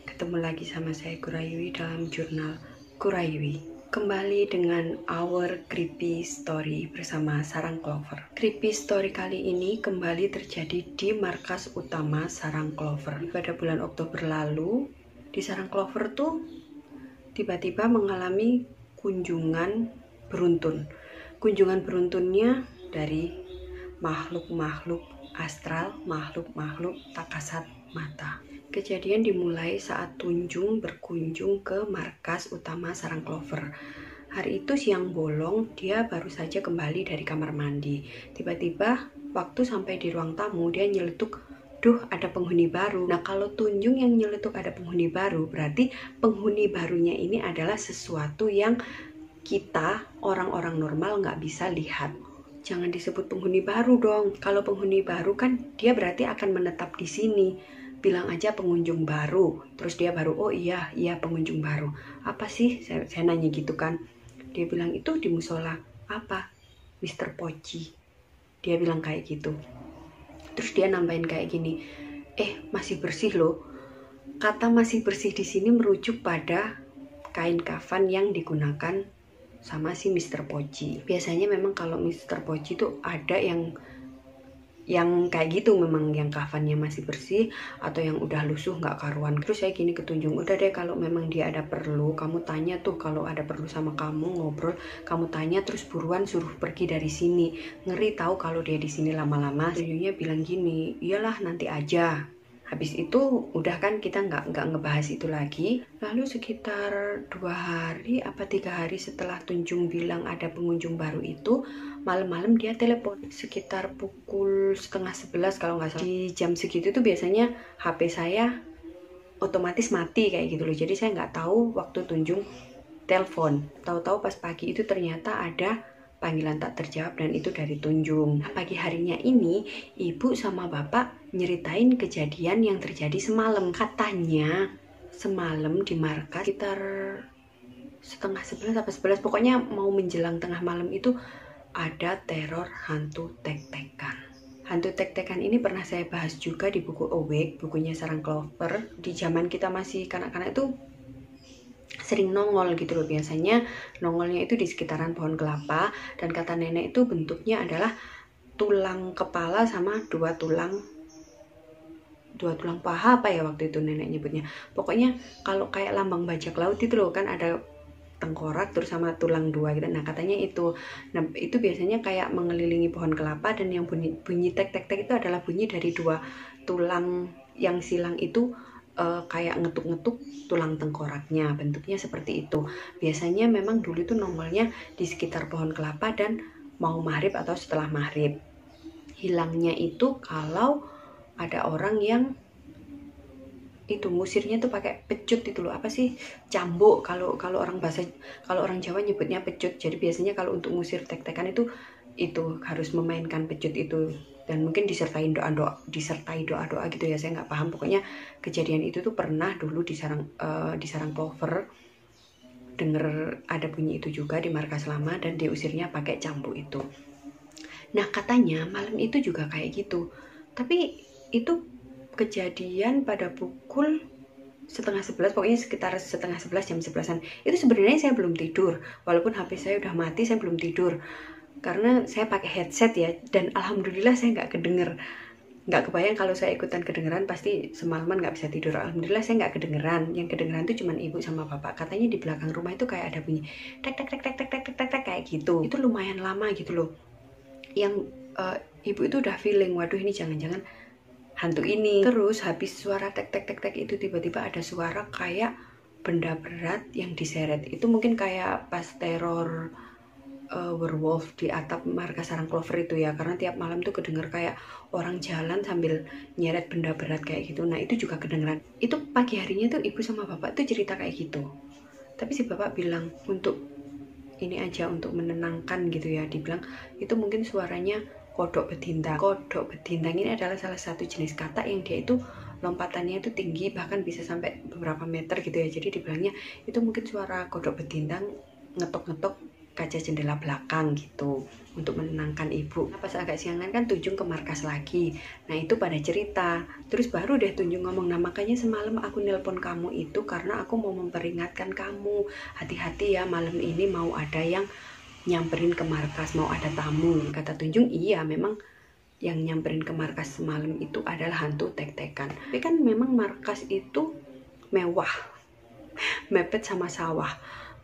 ketemu lagi sama saya Kurayui dalam jurnal Kurayui. Kembali dengan our creepy story bersama Sarang Clover. Creepy story kali ini kembali terjadi di markas utama Sarang Clover. Pada bulan Oktober lalu, di Sarang Clover tuh tiba-tiba mengalami kunjungan beruntun. Kunjungan beruntunnya dari makhluk-makhluk astral, makhluk-makhluk tak kasat mata. Kejadian dimulai saat Tunjung berkunjung ke markas utama Sarang Clover. Hari itu siang bolong, dia baru saja kembali dari kamar mandi. Tiba-tiba waktu sampai di ruang tamu, dia nyeletuk, "Duh, ada penghuni baru." Nah, kalau Tunjung yang nyeletuk ada penghuni baru, berarti penghuni barunya ini adalah sesuatu yang kita, orang-orang normal, nggak bisa lihat. Jangan disebut penghuni baru dong. Kalau penghuni baru kan dia berarti akan menetap di sini. Bilang aja pengunjung baru. Terus dia baru, oh iya pengunjung baru. Apa sih? Saya nanya gitu kan. Dia bilang itu di musola. Apa? Mr. Poci. Dia bilang kayak gitu. Terus dia nambahin kayak gini. Masih bersih loh. Kata masih bersih di sini merujuk pada kain kafan yang digunakan sama si Mr. Poci. Biasanya memang kalau Mr. Poci itu ada yang kayak gitu, memang yang kafannya masih bersih atau yang udah lusuh nggak karuan. Terus saya gini ke Tunjung, udah deh kalau memang dia ada perlu, kamu tanya tuh, kalau ada perlu sama kamu ngobrol, kamu tanya terus buruan suruh pergi dari sini. Ngeri tahu kalau dia di sini lama-lama. Tunjungnya bilang gini, iyalah nanti aja. Habis itu udah kan kita nggak ngebahas itu lagi. Lalu sekitar 2 hari apa 3 hari setelah Tunjung bilang ada pengunjung baru itu, malam-malam dia telepon sekitar pukul 10:30 kalau nggak salah. Di jam segitu tuh biasanya HP saya otomatis mati kayak gitu loh. Jadi saya nggak tahu waktu Tunjung telepon. Tahu-tahu pas pagi itu ternyata ada panggilan tak terjawab dan itu dari Tunjung. Pagi harinya ini ibu sama bapak nyeritain kejadian yang terjadi semalam. Katanya semalam di markas sekitar 10:30 apa 11, pokoknya mau menjelang tengah malam itu ada teror hantu tek-tekan. Hantu tek-tekan ini pernah saya bahas juga di buku Awake, bukunya Sarang Clover. Di zaman kita masih kanak-kanak itu sering nongol gitu loh. Biasanya nongolnya itu di sekitaran pohon kelapa, dan kata nenek itu bentuknya adalah tulang kepala sama dua tulang paha apa ya waktu itu nenek nyebutnya. Pokoknya kalau kayak lambang bajak laut itu loh, kan ada tengkorak terus sama tulang dua gitu. Nah katanya itu, nah itu biasanya kayak mengelilingi pohon kelapa, dan yang bunyi tek tek tek itu adalah bunyi dari dua tulang yang silang itu, kayak ngetuk-ngetuk tulang tengkoraknya, bentuknya seperti itu. Biasanya memang dulu itu nongolnya di sekitar pohon kelapa dan mau maghrib atau setelah maghrib. Hilangnya itu kalau ada orang yang itu ngusirnya tuh pakai pecut itu loh, apa sih, cambuk kalau orang Jawa nyebutnya pecut. Jadi biasanya kalau untuk ngusir tek-tekan itu harus memainkan pecut itu, dan mungkin disertai doa-doa gitu ya, saya nggak paham. Pokoknya kejadian itu tuh pernah dulu di Sarang Clover denger ada bunyi itu juga di markas lama, dan diusirnya pakai cambuk itu. Nah katanya malam itu juga kayak gitu, tapi itu kejadian pada pukul 10:30, pokoknya sekitar 10:30, jam 11-an. Itu sebenarnya saya belum tidur, walaupun HP saya udah mati, saya belum tidur karena saya pakai headset ya, dan alhamdulillah saya nggak kedenger. Nggak kebayang kalau saya ikutan kedengeran pasti semalaman nggak bisa tidur. Alhamdulillah saya nggak kedengeran. Yang kedengeran itu cuma ibu sama bapak. Katanya di belakang rumah itu kayak ada bunyi tek tek tek tek tek tek tek tek kayak gitu. Itu lumayan lama gitu loh. Yang ibu itu udah feeling, waduh ini jangan-jangan hantu ini. Terus habis suara tek tek tek tek itu tiba-tiba ada suara kayak benda berat yang diseret. Itu mungkin kayak pas teror werewolf di atap markas Sarang Clover itu ya, karena tiap malam tuh kedenger kayak orang jalan sambil nyeret benda berat kayak gitu. Nah itu juga kedengeran. Itu pagi harinya tuh ibu sama bapak tuh cerita kayak gitu, tapi si bapak bilang untuk ini aja, untuk menenangkan gitu ya, dibilang itu mungkin suaranya kodok betintang. Kodok betintang ini adalah salah satu jenis katak yang dia itu lompatannya itu tinggi, bahkan bisa sampai beberapa meter gitu ya. Jadi dibilangnya itu mungkin suara kodok betintang ngetok-ngetok kaca jendela belakang gitu untuk menenangkan ibu. Nah, pas agak siangan kan Tunjung ke markas lagi. Nah itu pada cerita. Terus baru deh Tunjung ngomong, nah makanya semalam aku nelpon kamu itu karena aku mau memperingatkan kamu. Hati-hati ya, malam ini mau ada yang nyamperin ke markas, mau ada tamu. Kata Tunjung, iya memang yang nyamperin ke markas semalam itu adalah hantu tek-tekan. Tapi kan memang markas itu mewah, mepet sama sawah.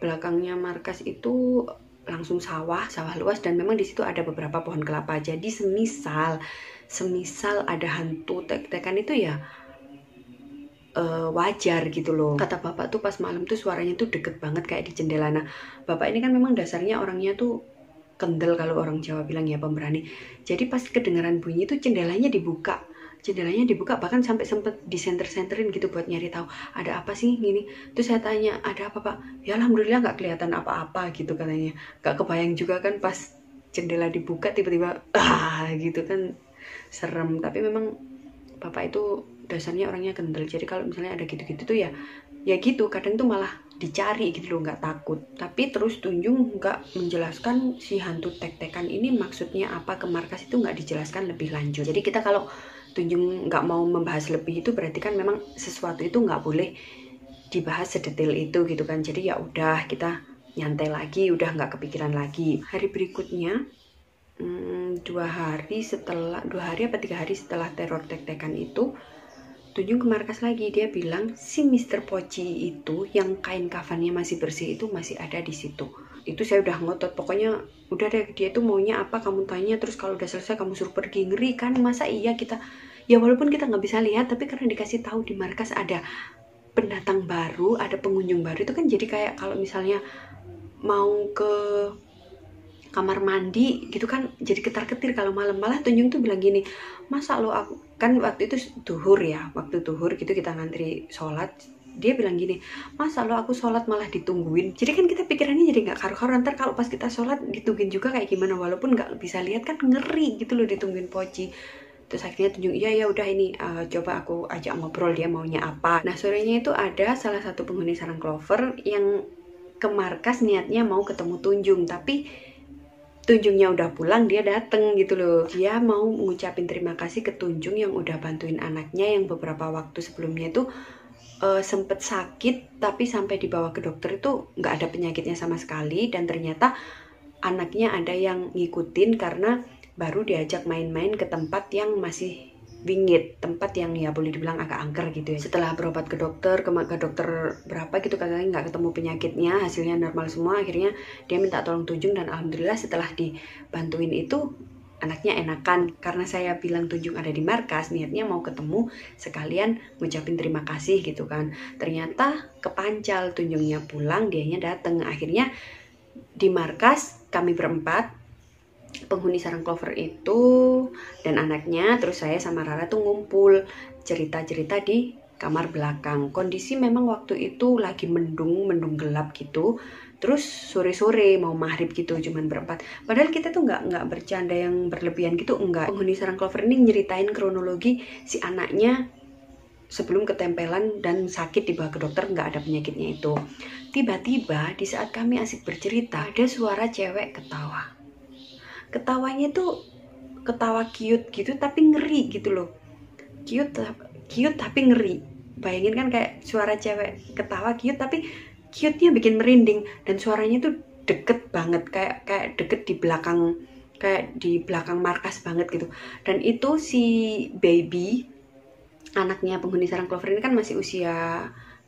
Belakangnya markas itu langsung sawah luas, dan memang di situ ada beberapa pohon kelapa. Jadi semisal ada hantu tek-tekan itu ya wajar gitu loh. Kata bapak tuh pas malam tuh suaranya tuh deket banget kayak di jendela. Nah bapak ini kan memang dasarnya orangnya tuh kendel, kalau orang Jawa bilang ya, pemberani. Jadi pas kedengaran bunyi itu jendelanya dibuka, bahkan sampai sempet disenter-senterin gitu buat nyari tahu ada apa sih gini. Terus saya tanya, ada apa Pak? Ya alhamdulillah nggak kelihatan apa-apa gitu katanya. Nggak kebayang juga kan pas jendela dibuka tiba-tiba gitu kan, serem. Tapi memang bapak itu dasarnya orangnya kendel, jadi kalau misalnya ada gitu-gitu tuh ya gitu, kadang tuh malah dicari gitu loh, nggak takut. Tapi terus Tunjung nggak menjelaskan si hantu tek-tekan ini maksudnya apa ke markas, itu nggak dijelaskan lebih lanjut. Jadi kita kalau Tunjung nggak mau membahas lebih itu berarti kan memang sesuatu itu nggak boleh dibahas sedetail itu gitu kan. Jadi ya udah, kita nyantai lagi, udah nggak kepikiran lagi. Hari berikutnya 2 hari apa 3 hari setelah teror tek-tekan itu, Tunjung ke markas lagi. Dia bilang si Mr. Poci itu yang kain kafannya masih bersih itu masih ada di situ. Itu saya udah ngotot, pokoknya udah deh, dia tuh maunya apa kamu tanya, terus kalau udah selesai kamu suruh pergi. Ngeri kan, masa iya kita, ya walaupun kita nggak bisa lihat, tapi karena dikasih tahu di markas ada pendatang baru, ada pengunjung baru, itu kan jadi kayak kalau misalnya mau ke kamar mandi gitu kan jadi ketar-ketir kalau malam. Malah Tunjung tuh bilang gini, masa lo aku, kan waktu itu duhur ya, waktu duhur gitu kita ngantri sholat, dia bilang gini, masa lo aku sholat malah ditungguin. Jadi kan kita pikirannya jadi nggak karu-karu, ntar kalau pas kita sholat ditungguin juga kayak gimana, walaupun nggak bisa lihat kan ngeri gitu loh ditungguin Poci. Terus akhirnya Tunjung, iya ya udah ini coba aku ajak ngobrol dia maunya apa. Nah sorenya itu ada salah satu penghuni sarang Clover yang ke markas niatnya mau ketemu Tunjung, tapi Tunjungnya udah pulang, dia dateng gitu loh. Dia mau ngucapin terima kasih ke Tunjung yang udah bantuin anaknya yang beberapa waktu sebelumnya itu sempet sakit, tapi sampai dibawa ke dokter itu nggak ada penyakitnya sama sekali, dan ternyata anaknya ada yang ngikutin karena baru diajak main-main ke tempat yang masih bingit, tempat yang ya boleh dibilang agak angker gitu ya. Setelah berobat ke dokter berapa gitu, katanya nggak ketemu penyakitnya, hasilnya normal semua. Akhirnya dia minta tolong Tunjung, dan alhamdulillah setelah dibantuin itu anaknya enakan. Karena saya bilang Tunjung ada di markas, niatnya mau ketemu sekalian ngucapin terima kasih gitu kan. Ternyata kepancal, Tunjungnya pulang, dianya dateng. Akhirnya di markas kami berempat, penghuni sarang Clover itu dan anaknya, terus saya sama Rara tuh ngumpul cerita-cerita di kamar belakang. Kondisi memang waktu itu lagi mendung gelap gitu. Terus sore-sore mau maghrib gitu, cuman berempat. Padahal kita tuh nggak bercanda yang berlebihan gitu, enggak. Penghuni sarang Clover ini nyeritain kronologi si anaknya sebelum ketempelan dan sakit dibawa ke dokter, nggak ada penyakitnya itu. Tiba-tiba di saat kami asik bercerita, ada suara cewek ketawa. Ketawanya tuh ketawa cute gitu tapi ngeri gitu loh. Cute tapi ngeri. Bayangin kan kayak suara cewek ketawa cute tapi cute-nya bikin merinding, dan suaranya tuh deket banget, kayak deket di belakang, kayak di belakang markas banget gitu. Dan itu si baby, anaknya penghuni sarang Clover ini kan masih usia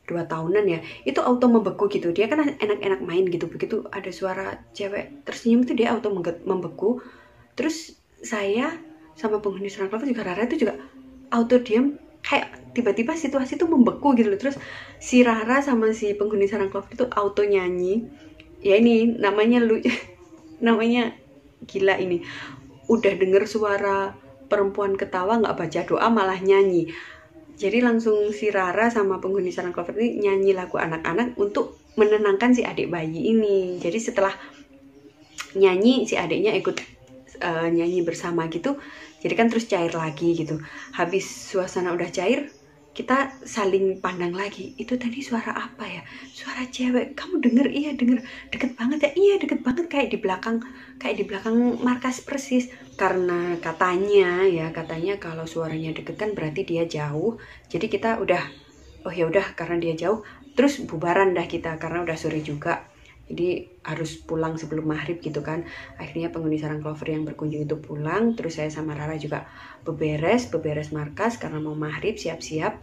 2 tahunan ya, itu auto membeku gitu. Dia kan enak-enak main gitu, begitu ada suara cewek tersenyum itu dia auto membeku. Terus saya sama penghuni sarang Clover juga, Rara itu juga auto diam, kayak tiba-tiba situasi itu membeku gitu loh. Terus si Rara sama si penghuni sarang Clover itu auto nyanyi. Ya ini namanya namanya gila ini. Udah denger suara perempuan ketawa nggak baca doa malah nyanyi. Jadi langsung si Rara sama penghuni sarang Clover ini nyanyi lagu anak-anak untuk menenangkan si adik bayi ini. Jadi setelah nyanyi si adiknya ikut nyanyi bersama gitu. Jadi kan terus cair lagi gitu. Habis suasana udah cair, kita saling pandang lagi, itu tadi suara apa ya, suara cewek, kamu denger? Iya denger. Deket banget ya? Iya deket banget, kayak di belakang markas persis. Karena katanya kalau suaranya deket kan berarti dia jauh, jadi kita udah, oh ya udah, karena dia jauh, terus bubaran dah kita karena udah sore juga, jadi harus pulang sebelum maghrib gitu kan. Akhirnya penghuni sarang Clover yang berkunjung itu pulang, terus saya sama Rara juga beberes markas karena mau maghrib, siap-siap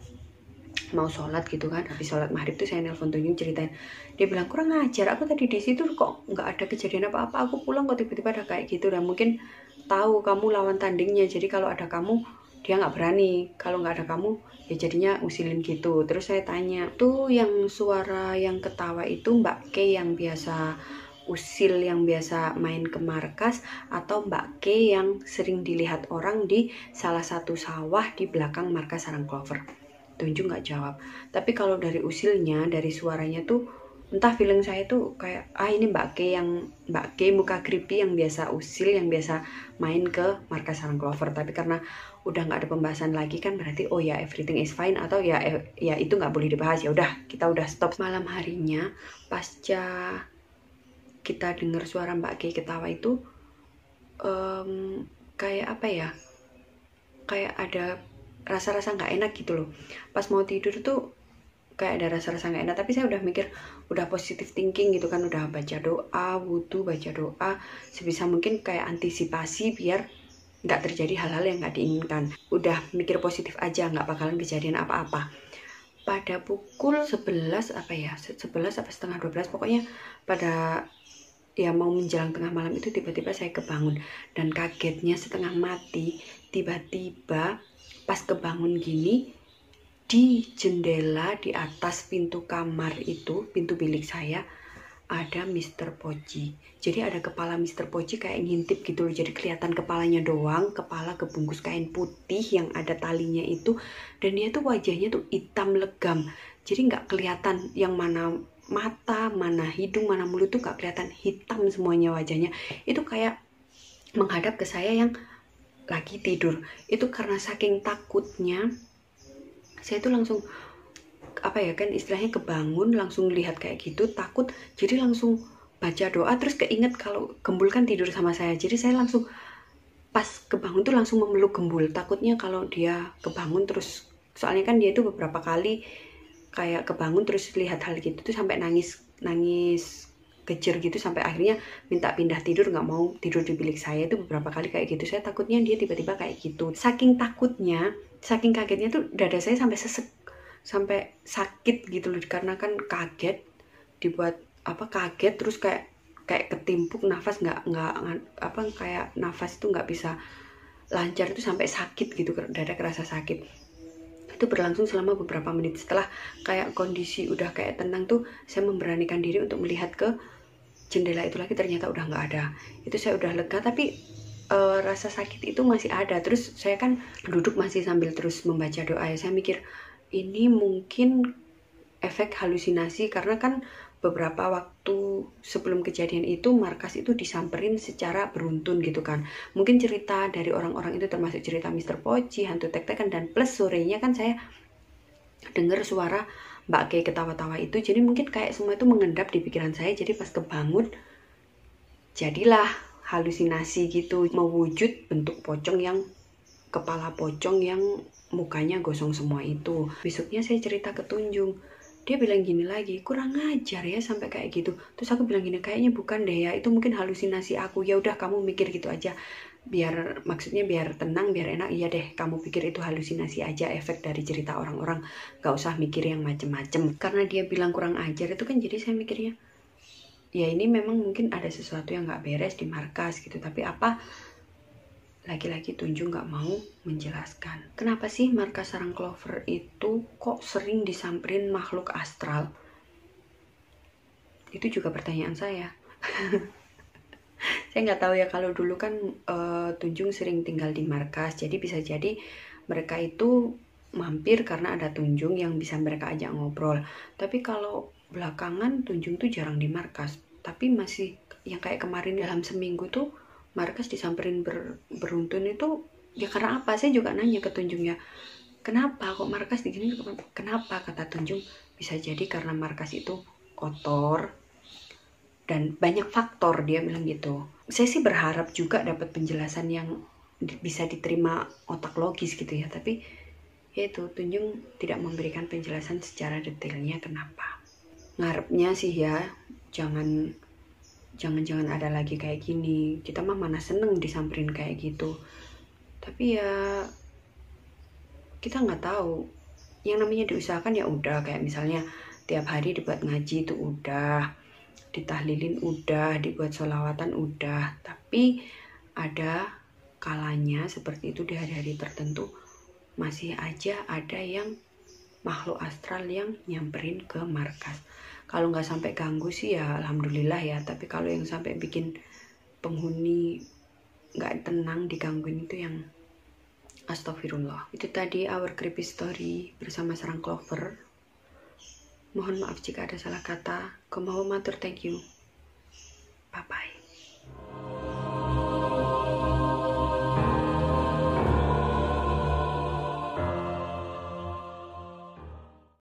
mau sholat gitu kan. Habis sholat maghrib tuh saya nelpon Tunjung, ceritain, dia bilang kurang ajar, aku tadi di situ kok nggak ada kejadian apa-apa, aku pulang kok tiba-tiba ada kayak gitu. Dan mungkin tahu kamu lawan tandingnya, jadi kalau ada kamu dia nggak berani, kalau nggak ada kamu ya jadinya usilin gitu. Terus saya tanya, tuh yang suara yang ketawa itu Mbak K yang biasa usil, yang biasa main ke markas, atau Mbak K yang sering dilihat orang di salah satu sawah di belakang markas sarang Clover? Tunjung nggak jawab. Tapi kalau dari usilnya, dari suaranya tuh entah, feeling saya tuh kayak ini Mbak K muka creepy yang biasa usil, yang biasa main ke markas sarang Clover. Tapi karena udah nggak ada pembahasan lagi kan, berarti oh ya everything is fine, atau ya itu nggak boleh dibahas, ya udah kita udah stop. Malam harinya pasca kita dengar suara Mbak K ketawa itu, kayak apa ya, kayak ada rasa-rasa nggak enak gitu loh. Pas mau tidur tuh kayak ada rasa-rasa nggak enak, tapi saya udah mikir, udah positive thinking gitu kan, udah baca doa, wudhu, baca doa sebisa mungkin, kayak antisipasi biar nggak terjadi hal-hal yang nggak diinginkan. Udah mikir positif aja, nggak bakalan kejadian apa-apa. Pada pukul 11 apa ya, 11 apa setengah 12, pokoknya pada ya mau menjelang tengah malam itu tiba-tiba saya kebangun, dan kagetnya setengah mati, tiba-tiba pas kebangun gini, di jendela di atas pintu kamar itu, pintu bilik saya, ada Mr. Poci. Jadi ada kepala Mr. Poci kayak ngintip gitu loh, jadi kelihatan kepalanya doang, kepala kebungkus kain putih yang ada talinya itu, dan dia tuh wajahnya tuh hitam legam, jadi nggak kelihatan yang mana mata, mana hidung, mana mulut, tuh nggak kelihatan, hitam semuanya wajahnya. Itu kayak menghadap ke saya yang lagi tidur. Itu karena saking takutnya saya tuh langsung apa ya, kan istilahnya kebangun langsung lihat kayak gitu, takut, jadi langsung baca doa, terus keinget kalau Gembul kan tidur sama saya, jadi saya langsung pas kebangun tuh langsung memeluk Gembul, takutnya kalau dia kebangun terus, soalnya kan dia itu beberapa kali kayak kebangun terus lihat hal gitu tuh sampai nangis kejer gitu, sampai akhirnya minta pindah tidur, nggak mau tidur di bilik saya. Itu beberapa kali kayak gitu. Saya takutnya dia tiba-tiba kayak gitu. Saking takutnya, saking kagetnya tuh dada saya sampai sesek, sampai sakit gitu loh, karena kan kaget, dibuat apa, kaget terus kayak ketimpuk, nafas nggak apa, kayak nafas itu nggak bisa lancar, itu sampai sakit gitu, dada kerasa sakit. Itu berlangsung selama beberapa menit. Setelah kayak kondisi udah kayak tenang tuh, saya memberanikan diri untuk melihat ke jendela itu lagi, ternyata udah nggak ada. Itu saya udah lega, tapi rasa sakit itu masih ada. Terus saya kan duduk masih sambil terus membaca doa ya. Saya mikir ini mungkin efek halusinasi, karena kan beberapa waktu sebelum kejadian itu markas itu disamperin secara beruntun gitu kan. Mungkin cerita dari orang-orang itu termasuk cerita Mr. Poci, hantu tek-tekan, dan plus sorenya kan saya dengar suara Mbak Kay ketawa-tawa itu, jadi mungkin kayak semua itu mengendap di pikiran saya. Jadi pas kebangun jadilah halusinasi gitu, mewujud bentuk pocong, yang kepala pocong yang mukanya gosong semua itu. Besoknya saya cerita ke Tunjung, dia bilang gini lagi, kurang ajar ya sampai kayak gitu. Terus aku bilang gini, kayaknya bukan deh ya, itu mungkin halusinasi aku. Ya udah kamu mikir gitu aja, biar maksudnya biar tenang, biar enak. Iya deh, kamu pikir itu halusinasi aja, efek dari cerita orang-orang, gak usah mikir yang macem-macem. Karena dia bilang kurang ajar itu kan, jadi saya mikirnya ya ini memang mungkin ada sesuatu yang gak beres di markas gitu. Tapi apa, lagi-lagi Tunjung gak mau menjelaskan kenapa sih markas sarang Clover itu kok sering disamperin makhluk astral. Itu juga pertanyaan saya. Saya nggak tahu ya, kalau dulu kan Tunjung sering tinggal di markas, jadi bisa jadi mereka itu mampir karena ada Tunjung yang bisa mereka ajak ngobrol. Tapi kalau belakangan Tunjung tuh jarang di markas, tapi masih yang kayak kemarin dalam seminggu tuh markas disamperin beruntun itu. Ya karena apa? Saya juga nanya ke Tunjung ya, kenapa kok markas digini, kenapa, kata Tunjung, bisa jadi karena markas itu kotor dan banyak faktor, dia bilang gitu. Saya sih berharap juga dapat penjelasan yang bisa diterima otak logis gitu ya, tapi ya itu Tunjung tidak memberikan penjelasan secara detailnya kenapa. Ngarepnya sih ya jangan ada lagi kayak gini. Kita mah mana seneng disamperin kayak gitu, tapi ya kita nggak tahu. Yang namanya diusahakan ya udah, kayak misalnya tiap hari dibuat ngaji itu udah, ditahlilin udah, dibuat sholawatan udah, tapi ada kalanya seperti itu di hari-hari tertentu masih aja ada yang makhluk astral yang nyamperin ke markas. Kalau nggak sampai ganggu sih ya alhamdulillah ya, tapi kalau yang sampai bikin penghuni nggak tenang digangguin itu yang astagfirullah. Itu tadi our creepy story bersama sarang clover. Mohon maaf jika ada salah kata. Kumaha matur, thank you. Bye bye.